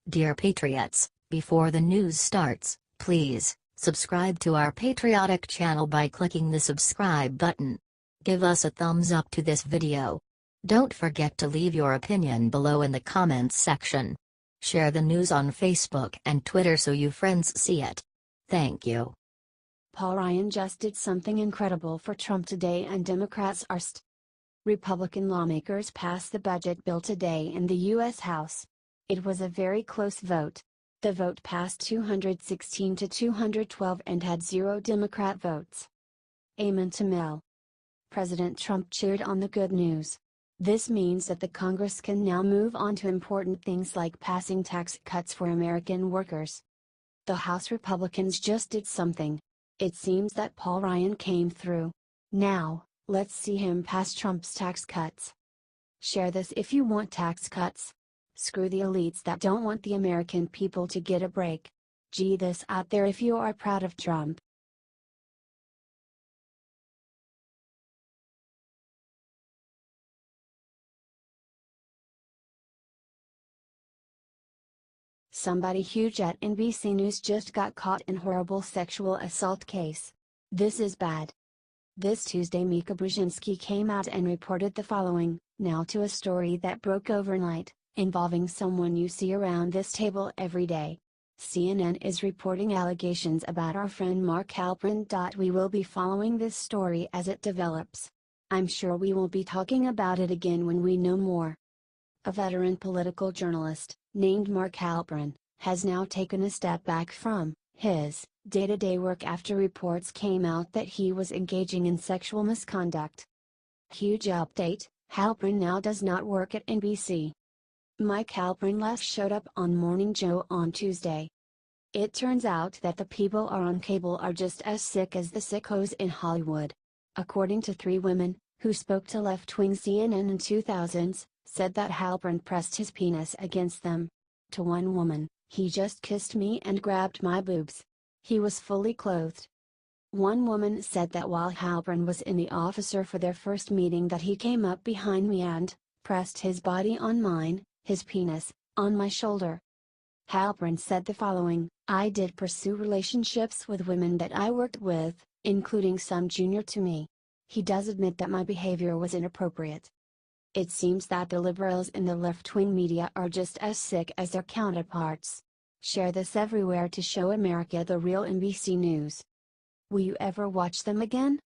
Dear Patriots, before the news starts, please subscribe to our patriotic channel by clicking the subscribe button. Give us a thumbs up to this video. Don't forget to leave your opinion below in the comments section. Share the news on Facebook and Twitter so you friends see it. Thank you. Paul Ryan just did something incredible for Trump today and Democrats are Pssed. Republican lawmakers passed the budget bill today in the U.S. House. It was a very close vote. The vote passed 216 to 212 and had 0 Democrat votes. Amen to Mel. President Trump cheered on the good news. This means that the Congress can now move on to important things like passing tax cuts for American workers. The House Republicans just did something. It seems that Paul Ryan came through. Now, let's see him pass Trump's tax cuts. Share this if you want tax cuts. Screw the elites that don't want the American people to get a break. Gee, this out there if you are proud of Trump. Somebody huge at NBC News just got caught in horrible sexual assault case. This is bad. This Tuesday Mika Brzezinski came out and reported the following, now to a story that broke overnight, involving someone you see around this table every day. CNN is reporting allegations about our friend Mark Halperin. We will be following this story as it develops. I'm sure we will be talking about it again when we know more. A veteran political journalist, named Mark Halperin, has now taken a step back from his day-to-day work after reports came out that he was engaging in sexual misconduct. Huge update, Halperin now does not work at NBC. Mike Halperin last showed up on Morning Joe on Tuesday. It turns out that the people on cable are just as sick as the sickos in Hollywood. According to 3 women, who spoke to left-wing CNN in 2000s, said that Halperin pressed his penis against them. To one woman, "He just kissed me and grabbed my boobs. He was fully clothed." One woman said that while Halperin was in the officer for their first meeting that he came up behind me and pressed his body on mine, his penis, on my shoulder. Halperin said the following, "I did pursue relationships with women that I worked with, including some junior to me. He does admit that my behavior was inappropriate." It seems that the liberals in the left-wing media are just as sick as their counterparts. Share this everywhere to show America the real NBC News. Will you ever watch them again?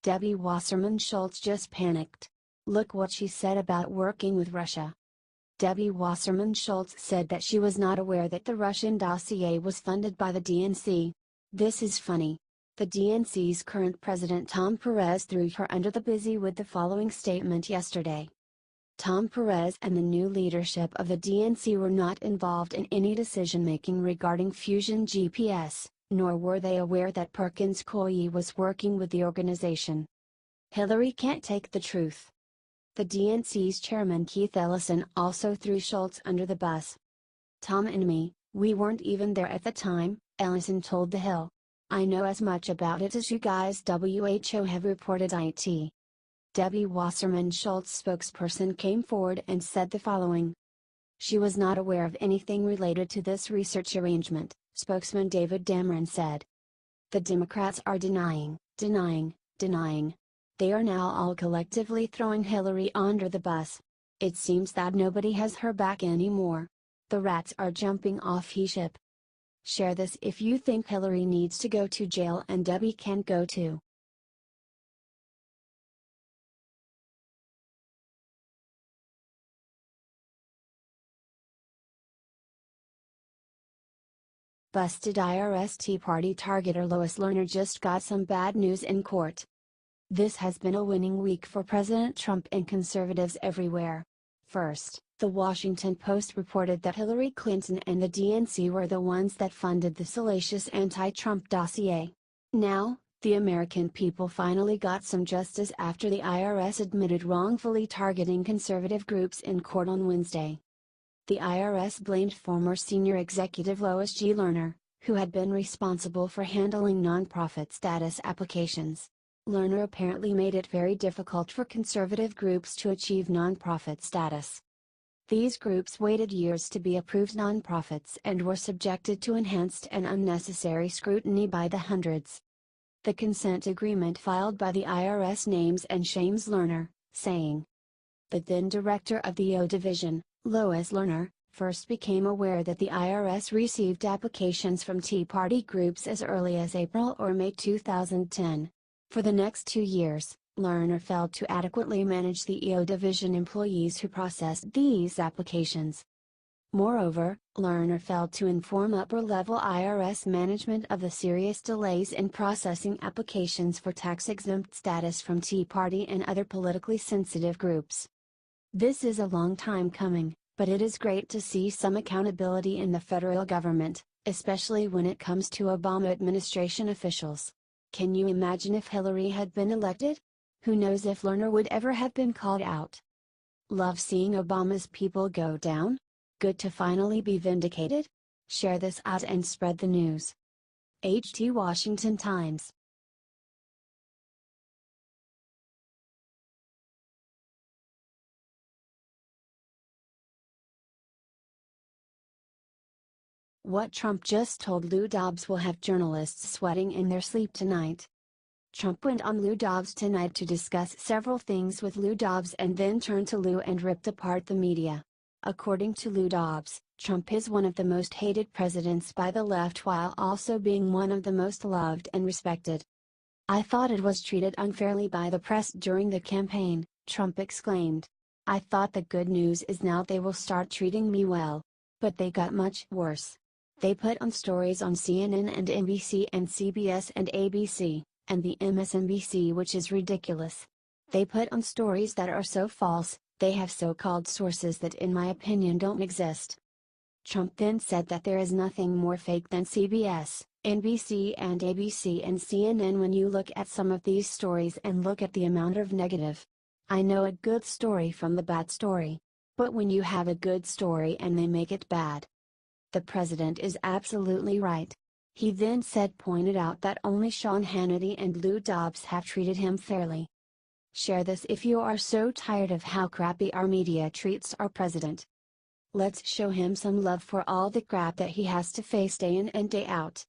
Debbie Wasserman Schultz just panicked. Look what she said about working with Russia. Debbie Wasserman Schultz said that she was not aware that the Russian dossier was funded by the DNC. This is funny. The DNC's current president Tom Perez threw her under the busy with the following statement yesterday. Tom Perez and the new leadership of the DNC were not involved in any decision-making regarding Fusion GPS, nor were they aware that Perkins Coie was working with the organization. Hillary can't take the truth. The DNC's chairman Keith Ellison also threw Schultz under the bus. "Tom and me, we weren't even there at the time," Ellison told The Hill. "I know as much about it as you guys WHO have reported it." Debbie Wasserman Schultz spokesperson came forward and said the following. She was not aware of anything related to this research arrangement, spokesman David Dameron said. The Democrats are denying. They are now all collectively throwing Hillary under the bus. It seems that nobody has her back anymore. The rats are jumping off the ship. Share this if you think Hillary needs to go to jail and Debbie can't go too. Busted IRS Tea Party targeter Lois Lerner just got some bad news in court. This has been a winning week for President Trump and conservatives everywhere. First, the Washington Post reported that Hillary Clinton and the DNC were the ones that funded the salacious anti-Trump dossier. Now, the American people finally got some justice after the IRS admitted wrongfully targeting conservative groups in court on Wednesday. The IRS blamed former senior executive Lois G. Lerner, who had been responsible for handling nonprofit status applications. Lerner apparently made it very difficult for conservative groups to achieve nonprofit status. These groups waited years to be approved nonprofits and were subjected to enhanced and unnecessary scrutiny by the hundreds. The consent agreement filed by the IRS names and shames Lerner, saying, "The then director of the O Division, Lois Lerner, first became aware that the IRS received applications from Tea Party groups as early as April or May 2010. For the next 2 years, Lerner failed to adequately manage the EO Division employees who processed these applications. Moreover, Lerner failed to inform upper-level IRS management of the serious delays in processing applications for tax-exempt status from Tea Party and other politically sensitive groups. This is a long time coming, but it is great to see some accountability in the federal government, especially when it comes to Obama administration officials. Can you imagine if Hillary had been elected? Who knows if Lerner would ever have been called out? Love seeing Obama's people go down? Good to finally be vindicated? Share this out and spread the news. HT Washington Times. What Trump just told Lou Dobbs will have journalists sweating in their sleep tonight. Trump went on Lou Dobbs tonight to discuss several things with Lou Dobbs and then turned to Lou and ripped apart the media. According to Lou Dobbs, Trump is one of the most hated presidents by the left while also being one of the most loved and respected. "I thought it was treated unfairly by the press during the campaign," Trump exclaimed. "I thought the good news is now they will start treating me well. But they got much worse. They put on stories on CNN and NBC and CBS and ABC, and the MSNBC, which is ridiculous. They put on stories that are so false, they have so-called sources that in my opinion don't exist." Trump then said that there is nothing more fake than CBS, NBC and ABC and CNN when you look at some of these stories and look at the amount of negative. "I know a good story from the bad story. But when you have a good story and they make it bad, the president is absolutely right." He then pointed out that only Sean Hannity and Lou Dobbs have treated him fairly. Share this if you are so tired of how crappy our media treats our president. Let's show him some love for all the crap that he has to face day in and day out.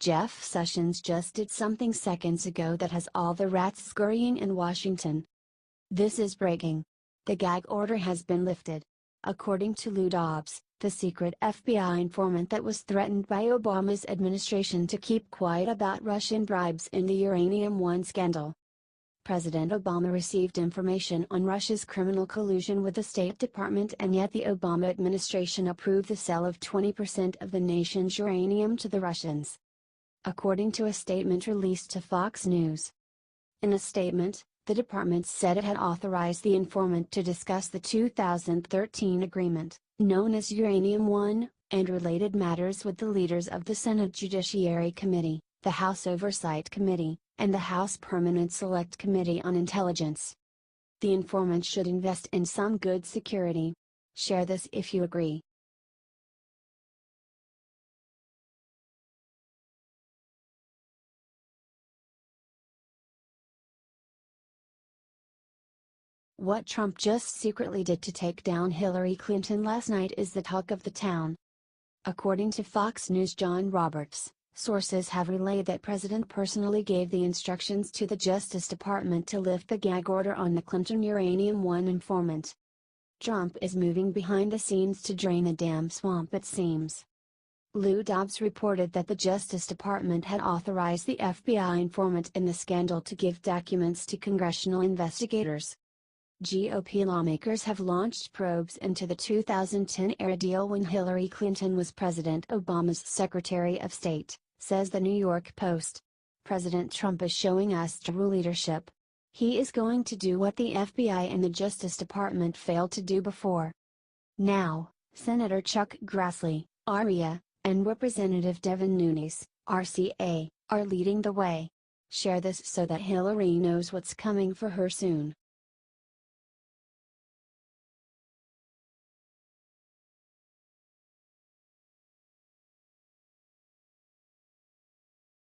Jeff Sessions just did something seconds ago that has all the rats scurrying in Washington. This is breaking. The gag order has been lifted. According to Lou Dobbs, the secret FBI informant that was threatened by Obama's administration to keep quiet about Russian bribes in the Uranium One scandal. President Obama received information on Russia's criminal collusion with the State Department, and yet the Obama administration approved the sale of 20% of the nation's uranium to the Russians. According to a statement released to Fox News. In a statement, the department said it had authorized the informant to discuss the 2013 agreement, known as Uranium One, and related matters with the leaders of the Senate Judiciary Committee, the House Oversight Committee, and the House Permanent Select Committee on Intelligence. The informant should invest in some good security. Share this if you agree. What Trump just secretly did to take down Hillary Clinton last night is the talk of the town. According to Fox News' John Roberts, sources have relayed that President personally gave the instructions to the Justice Department to lift the gag order on the Clinton Uranium One informant. Trump is moving behind the scenes to drain the damn swamp, it seems. Lou Dobbs reported that the Justice Department had authorized the FBI informant in the scandal to give documents to congressional investigators. GOP lawmakers have launched probes into the 2010-era deal when Hillary Clinton was President Obama's Secretary of State, says the New York Post. President Trump is showing us true leadership. He is going to do what the FBI and the Justice Department failed to do before. Now, Senator Chuck Grassley, REA, and Representative Devin Nunes, RCA, are leading the way. Share this so that Hillary knows what's coming for her soon.